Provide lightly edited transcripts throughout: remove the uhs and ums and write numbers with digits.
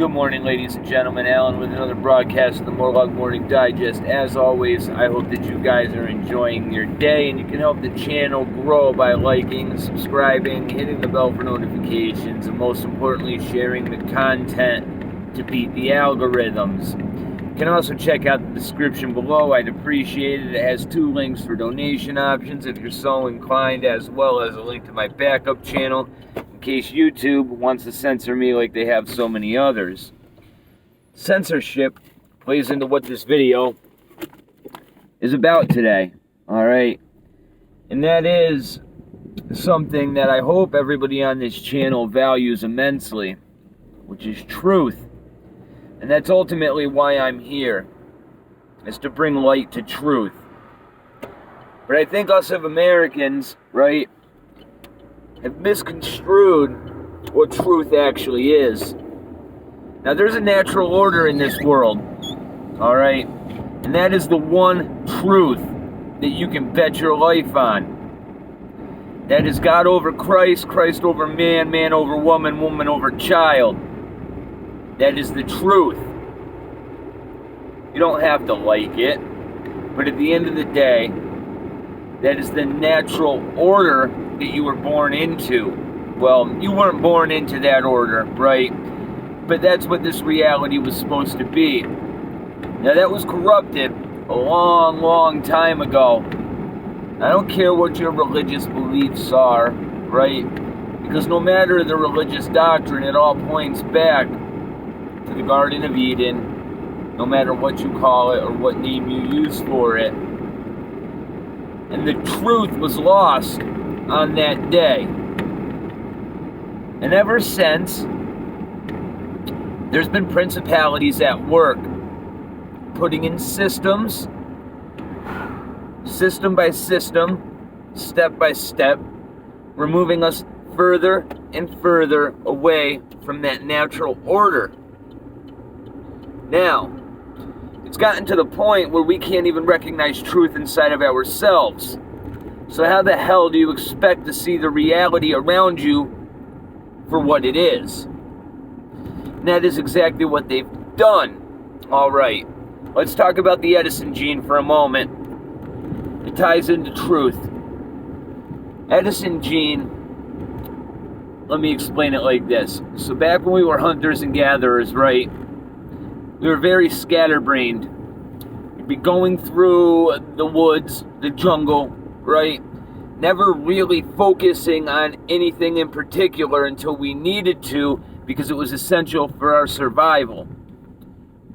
Good morning, ladies and gentlemen. Alan with another broadcast of the Morlog Morning Digest. As always, I hope that you guys are enjoying your day, and you can help the channel grow by liking, subscribing, hitting the bell for notifications, and most importantly, sharing the content to beat the algorithms. You can also check out the description below. I'd appreciate it. It has 2 links for donation options if you're so inclined, as well as a link to my backup channel in case YouTube wants to censor me like they have so many others. Censorship plays into what this video is about today, alright? And that is something that I hope everybody on this channel values immensely, which is truth. And that's ultimately why I'm here, is to bring light to truth. But I think us as Americans, right, have misconstrued what truth actually is. Now, there's a natural order in this world, alright? And that is the one truth that you can bet your life on. That is God over Christ, Christ over man, man over woman, woman over child. That is the truth. You don't have to like it, but at the end of the day, that is the natural order that you were born into. Well, you weren't born into that order, right? But that's what this reality was supposed to be. Now, that was corrupted a long, long time ago. I don't care what your religious beliefs are, right? Because no matter the religious doctrine, it all points back to the Garden of Eden, no matter what you call it or what name you use for it. And the truth was lost on that day. And ever since, there's been principalities at work, putting in systems, system by system, step by step, removing us further and further away from that natural order. Now, it's gotten to the point where we can't even recognize truth inside of ourselves. So how the hell do you expect to see the reality around you for what it is? And that is exactly what they've done. Alright, let's talk about the Edison gene for a moment. It ties into truth. Edison gene, let me explain it like this. So back when we were hunters and gatherers, right, we were very scatterbrained. We'd be going through the woods, the jungle, right? Never really focusing on anything in particular until we needed to, because it was essential for our survival.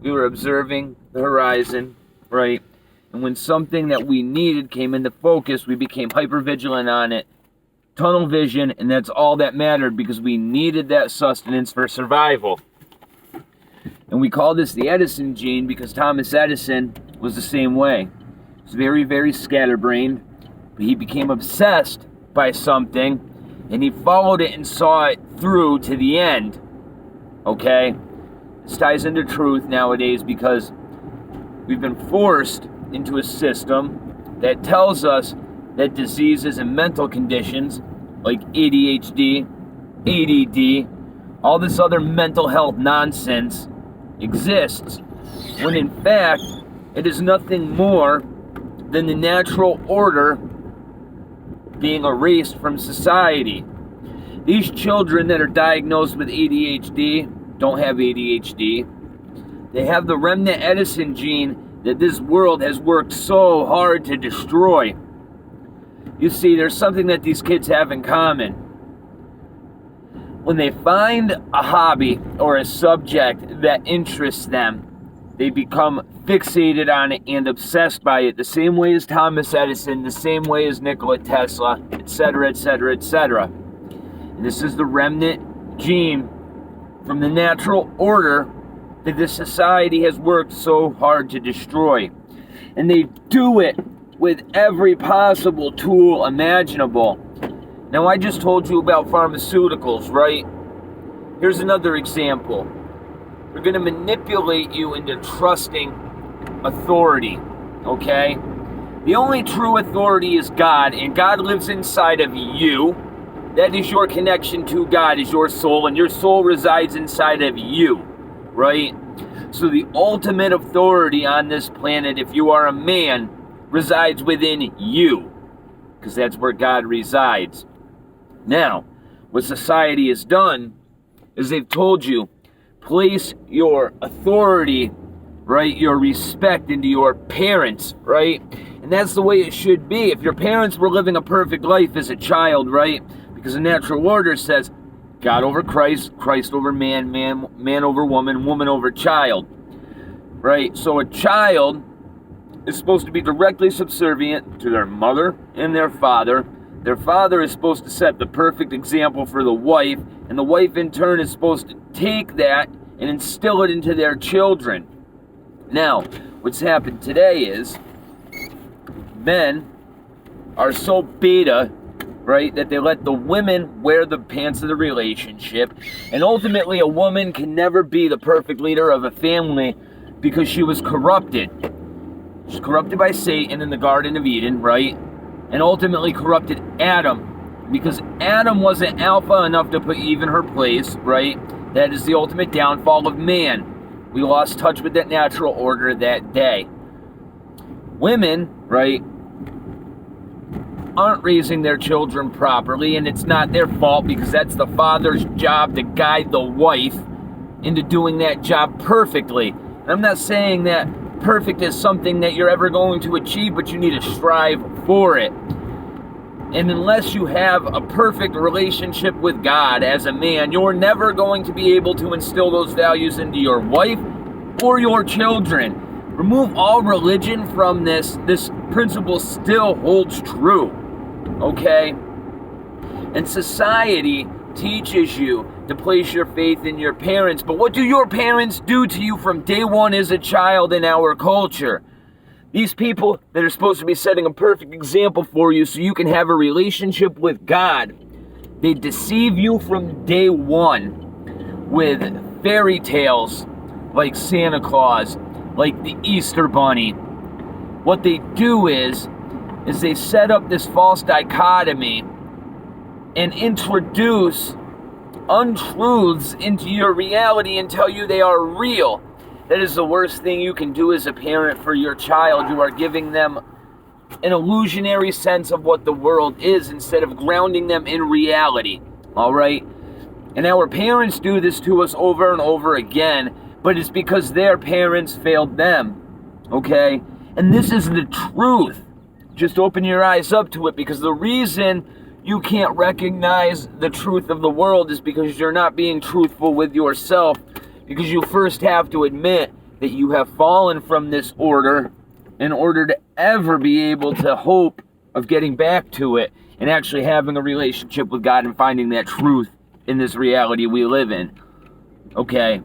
We were observing the horizon, right? And when something that we needed came into focus, we became hypervigilant on it. Tunnel vision, and that's all that mattered because we needed that sustenance for survival. And we call this the Edison gene because Thomas Edison was the same way. He was very, very scatterbrained, but he became obsessed by something, and he followed it and saw it through to the end. Okay? This ties into truth nowadays because we've been forced into a system that tells us that diseases and mental conditions like ADHD, ADD, all this other mental health nonsense exists, when in fact it is nothing more than the natural order being erased from society. These children that are diagnosed with ADHD don't have ADHD. They have the remnant Edison gene that this world has worked so hard to destroy. You see, there's something that these kids have in common. When they find a hobby or a subject that interests them, they become fixated on it and obsessed by it, the same way as Thomas Edison, the same way as Nikola Tesla, etc., etc., etc. This is the remnant gene from the natural order that this society has worked so hard to destroy. And they do it with every possible tool imaginable. Now, I just told you about pharmaceuticals, right? Here's another example. They're going to manipulate you into trusting authority, okay? The only true authority is God, and God lives inside of you. That is your connection to God, is your soul, and your soul resides inside of you. right? So the ultimate authority on this planet, if you are a man, resides within you, because that's where God resides. Now, what society has done is they've told you, place your authority, right, your respect into your parents, right? And that's the way it should be. If your parents were living a perfect life as a child, right? Because the natural order says God over Christ, Christ over man, man over woman, woman over child, right? So a child is supposed to be directly subservient to their mother and their father. Their father is supposed to set the perfect example for the wife, and the wife in turn is supposed to take that and instill it into their children. Now, what's happened today is men are so beta, right, that they let the women wear the pants of the relationship, and ultimately a woman can never be the perfect leader of a family because she was corrupted. She's corrupted by Satan in the Garden of Eden, right? And ultimately corrupted Adam because Adam wasn't alpha enough to put Eve in her place, right? That is the ultimate downfall of man. We lost touch with that natural order that day. Women, right, aren't raising their children properly, and it's not their fault because that's the father's job to guide the wife into doing that job perfectly. And I'm not saying that perfect is something that you're ever going to achieve, but you need to strive for it. And unless you have a perfect relationship with God as a man, you're never going to be able to instill those values into your wife or your children. Remove all religion from this principle still holds true, okay? And society teaches you to place your faith in your parents, but what do your parents do to you from day one as a child in our culture? These people that are supposed to be setting a perfect example for you so you can have a relationship with God, they deceive you from day one with fairy tales like Santa Claus, like the Easter Bunny. What they do is they set up this false dichotomy and introduce untruths into your reality and tell you they are real. That is the worst thing you can do as a parent for your child. You are giving them an illusionary sense of what the world is instead of grounding them in reality. All right? And our parents do this to us over and over again, but it's because their parents failed them. Okay? And this is the truth. Just open your eyes up to it, because the reason you can't recognize the truth of the world is because you're not being truthful with yourself. Because you first have to admit that you have fallen from this order in order to ever be able to hope of getting back to it and actually having a relationship with God and finding that truth in this reality we live in. Okay.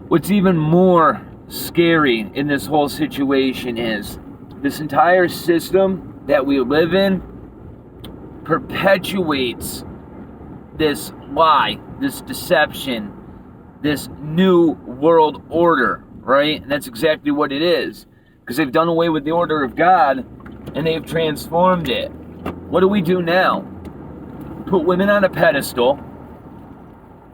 What's even more scary in this whole situation is this entire system that we live in perpetuates this lie, this deception, this new world order, right? And that's exactly what it is. Because they've done away with the order of God and they've transformed it. What do we do now? Put women on a pedestal.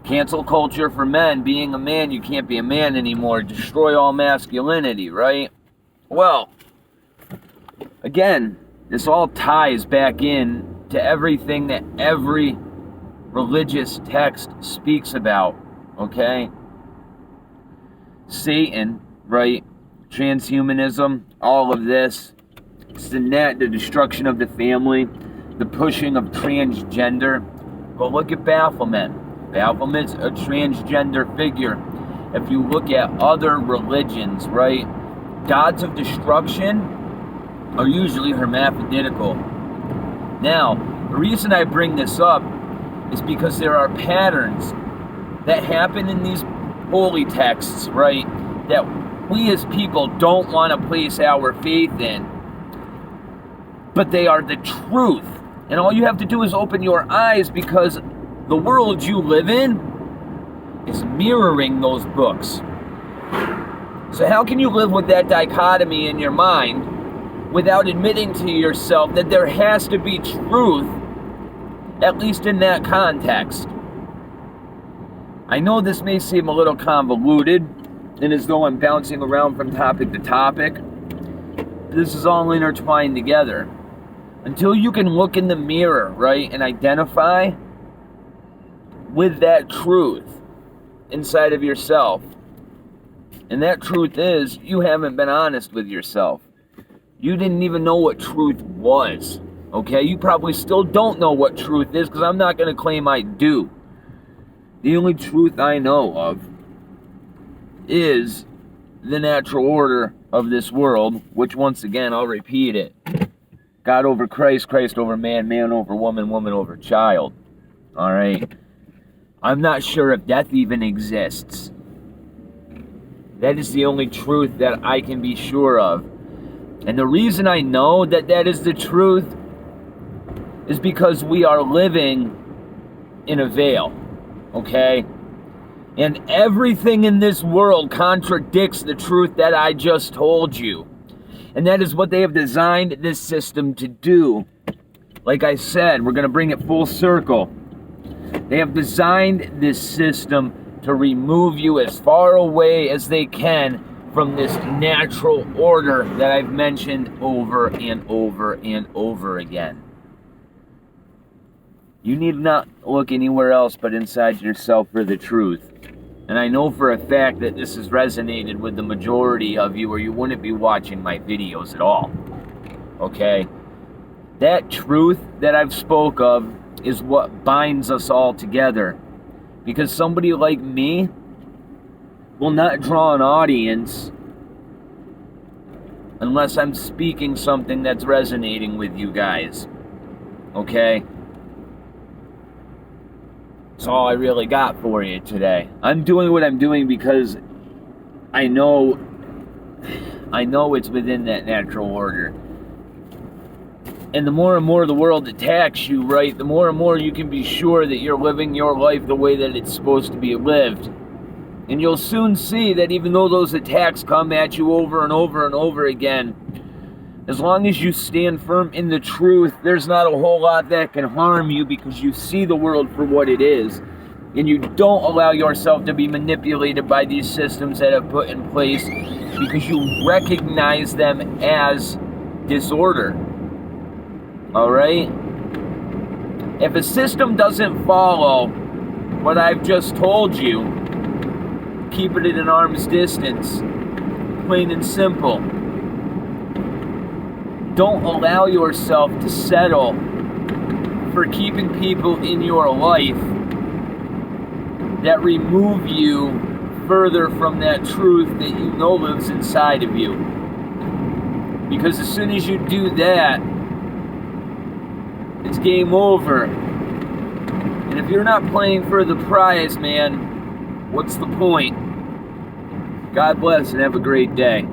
Cancel culture for men. Being a man, you can't be a man anymore. Destroy all masculinity, right? Well, again, this all ties back in to everything that every religious text speaks about, okay? Satan, right? Transhumanism, all of this. It's the destruction of the family, the pushing of transgender. Go look at Baphomet. Baphomet's a transgender figure. If you look at other religions, right? Gods of destruction are usually hermaphroditical. Now, the reason I bring this up is because there are patterns that happen in these holy texts, right, that we as people don't want to place our faith in. But they are the truth. And all you have to do is open your eyes, because the world you live in is mirroring those books. So how can you live with that dichotomy in your mind without admitting to yourself that there has to be truth, at least in that context? I know this may seem a little convoluted and as though I'm bouncing around from topic to topic. This is all intertwined together. Until you can look in the mirror, right, and identify with that truth inside of yourself. And that truth is, you haven't been honest with yourself. You didn't even know what truth was, okay? You probably still don't know what truth is, because I'm not going to claim I do. The only truth I know of is the natural order of this world, which once again, I'll repeat it. God over Christ, Christ over man, man over woman, woman over child. All right? I'm not sure if death even exists. That is the only truth that I can be sure of. And the reason I know that that is the truth is because we are living in a veil. Okay? And everything in this world contradicts the truth that I just told you. And that is what they have designed this system to do. Like I said, we're going to bring it full circle. They have designed this system to remove you as far away as they can from this natural order that I've mentioned over and over and over again. You need not look anywhere else but inside yourself for the truth. And I know for a fact that this has resonated with the majority of you, or you wouldn't be watching my videos at all. Okay? That truth that I've spoke of is what binds us all together. Because somebody like me will not draw an audience unless I'm speaking something that's resonating with you guys. Okay? That's all I really got for you today. I'm doing what I'm doing because I know it's within that natural order. And the more and more the world attacks you, right, the more and more you can be sure that you're living your life the way that it's supposed to be lived. And you'll soon see that even though those attacks come at you over and over and over again, as long as you stand firm in the truth, there's not a whole lot that can harm you, because you see the world for what it is. And you don't allow yourself to be manipulated by these systems that have put in place, because you recognize them as disorder. Alright? If a system doesn't follow what I've just told you, keep it at an arm's distance. Plain and simple. Don't allow yourself to settle for keeping people in your life that remove you further from that truth that you know lives inside of you. Because as soon as you do that, it's game over. And if you're not playing for the prize, man, what's the point? God bless and have a great day.